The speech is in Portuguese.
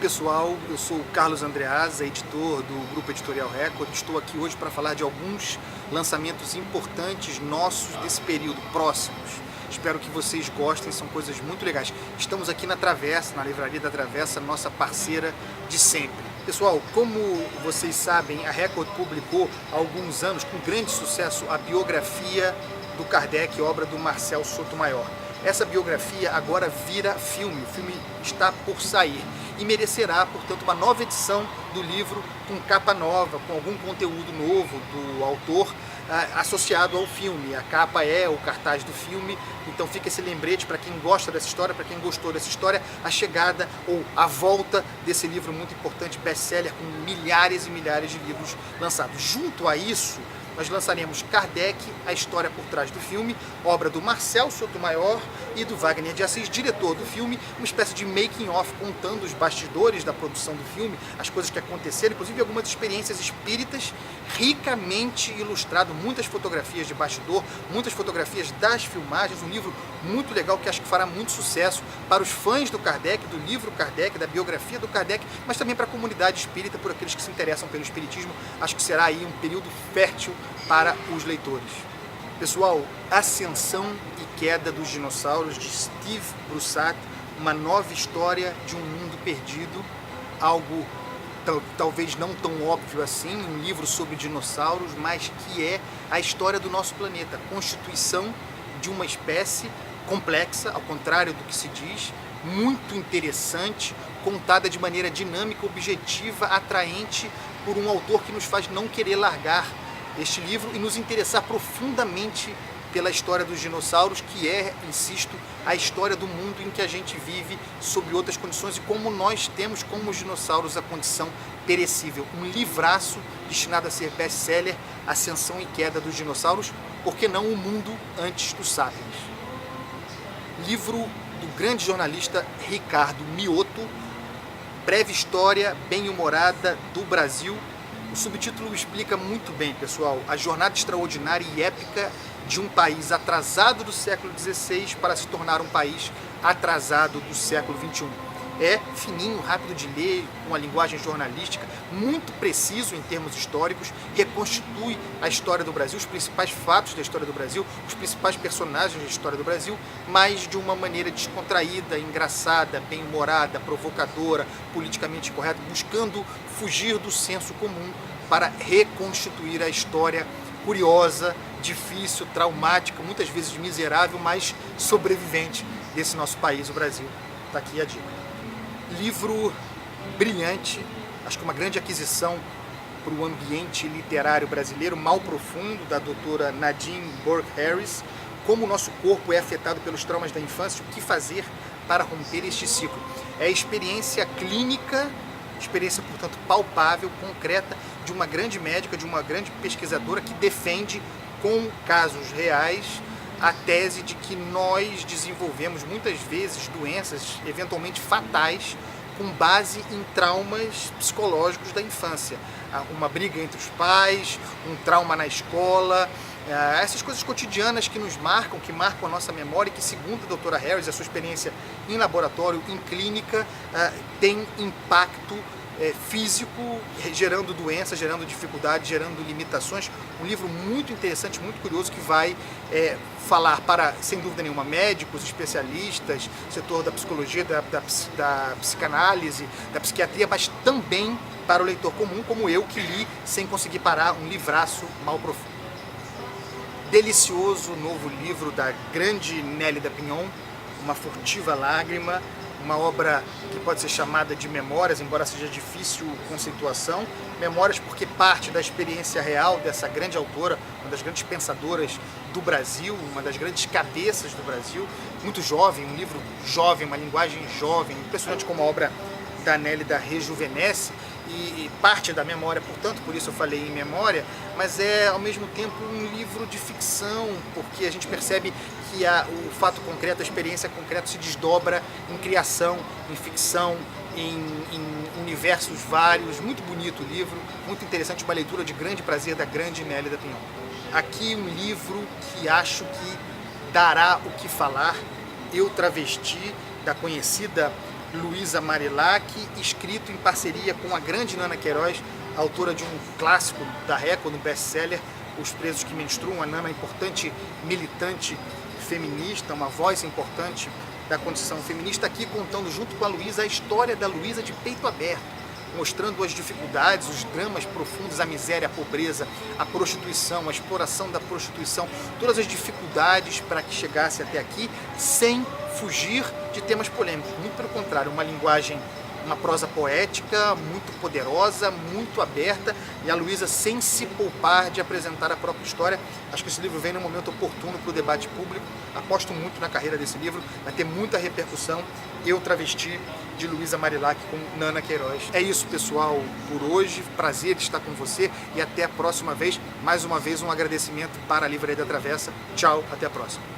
pessoal, eu sou o Carlos Andreasa, editor do Grupo Editorial Record. Estou aqui hoje para falar de alguns lançamentos importantes nossos desse período, próximos. Espero que vocês gostem, são coisas muito legais. Estamos aqui na Travessa, na Livraria da Travessa, nossa parceira de sempre. Pessoal, como vocês sabem, a Record publicou há alguns anos, com grande sucesso, a biografia do Kardec, obra do Marcel Sotomayor. Essa biografia agora vira filme, o filme está por sair e merecerá, portanto, uma nova edição do livro com capa nova, com algum conteúdo novo do autor associado ao filme. A capa é o cartaz do filme, então fica esse lembrete para quem gosta dessa história, para quem gostou dessa história, a chegada ou a volta desse livro muito importante, best-seller, com milhares e milhares de livros lançados. Junto a isso, nós lançaremos Kardec, a história por trás do filme, obra do Marcel Sotomayor e do Wagner de Assis, diretor do filme, uma espécie de making-of contando os bastidores da produção do filme, as coisas que aconteceram, inclusive algumas experiências espíritas, ricamente ilustrado, muitas fotografias de bastidor, muitas fotografias das filmagens, um livro muito legal que acho que fará muito sucesso para os fãs do Kardec, do livro Kardec, da biografia do Kardec, mas também para a comunidade espírita, por aqueles que se interessam pelo espiritismo. Acho que será aí um período fértil para os leitores. Pessoal, Ascensão e Queda dos Dinossauros, de Steve Brusatte, uma nova história de um mundo perdido, algo talvez não tão óbvio assim, um livro sobre dinossauros, mas que é a história do nosso planeta, a constituição de uma espécie complexa, ao contrário do que se diz, muito interessante, contada de maneira dinâmica, objetiva, atraente, por um autor que nos faz não querer largar este livro e nos interessar profundamente pela história dos dinossauros, que é, insisto, a história do mundo em que a gente vive sob outras condições e como nós temos, como os dinossauros, a condição perecível. Um livraço destinado a ser best-seller, Ascensão e Queda dos Dinossauros, por que não O Mundo Antes dos Sapiens? Livro do grande jornalista Ricardo Mioto, breve história bem-humorada do Brasil. O subtítulo explica muito bem, pessoal, a jornada extraordinária e épica de um país atrasado do século XVI para se tornar um país atrasado do século XXI. É fininho, rápido de ler, com a linguagem jornalística, muito preciso em termos históricos, reconstitui a história do Brasil, os principais fatos da história do Brasil, os principais personagens da história do Brasil, mas de uma maneira descontraída, engraçada, bem-humorada, provocadora, politicamente correta, buscando fugir do senso comum para reconstituir a história curiosa, difícil, traumática, muitas vezes miserável, mas sobrevivente desse nosso país, o Brasil. Está aqui a dica. Livro brilhante, acho que uma grande aquisição para o ambiente literário brasileiro, Mal Profundo, da doutora Nadine Burke Harris, como o nosso corpo é afetado pelos traumas da infância, o que fazer para romper este ciclo. É experiência clínica, experiência, portanto, palpável, concreta, de uma grande médica, de uma grande pesquisadora que defende com casos reais a tese de que nós desenvolvemos muitas vezes doenças eventualmente fatais com base em traumas psicológicos da infância. Uma briga entre os pais, um trauma na escola, essas coisas cotidianas que nos marcam, que marcam a nossa memória e que, segundo a doutora Harris, a sua experiência em laboratório, em clínica, tem impacto físico, gerando doenças, gerando dificuldades, gerando limitações. Um livro muito interessante, muito curioso, que vai falar para, sem dúvida nenhuma, médicos, especialistas, setor da psicologia, da psicanálise, da psiquiatria, mas também para o leitor comum, como eu, que li sem conseguir parar, um livraço, Mal Profundo. Delicioso novo livro da grande Nélida Pinhon, Uma Furtiva Lágrima, uma obra que pode ser chamada de memórias, embora seja difícil conceituação. Memórias porque parte da experiência real dessa grande autora, uma das grandes pensadoras do Brasil, uma das grandes cabeças do Brasil, muito jovem, um livro jovem, uma linguagem jovem, impressionante como a obra da Nélida rejuvenesce, e parte da memória, portanto, por isso eu falei em memória, mas é ao mesmo tempo um livro de ficção, porque a gente percebe que o fato concreto, a experiência concreta se desdobra em criação, em ficção, em universos vários. Muito bonito o livro, muito interessante, uma leitura de grande prazer da grande Nélida Pinhon. Aqui um livro que acho que dará o que falar, Eu Travesti, da conhecida Luísa Marilac, escrito em parceria com a grande Nana Queiroz, autora de um clássico da Record, um best-seller, Os Presos que Menstruam. A Nana é importante militante feminista, uma voz importante da condição feminista, aqui contando junto com a Luísa a história da Luísa de peito aberto, mostrando as dificuldades, os dramas profundos, a miséria, a pobreza, a prostituição, a exploração da prostituição, todas as dificuldades para que chegasse até aqui, sem fugir de temas polêmicos. Muito pelo contrário, uma linguagem, uma prosa poética, muito poderosa, muito aberta, e a Luísa sem se poupar de apresentar a própria história. Acho que esse livro vem no momento oportuno para o debate público. Aposto muito na carreira desse livro, vai ter muita repercussão. Eu Travesti, de Luísa Marilac, com Nana Queiroz. É isso, pessoal, por hoje. Prazer estar com você e até a próxima vez. Mais uma vez, um agradecimento para a Livraria da Travessa. Tchau, até a próxima.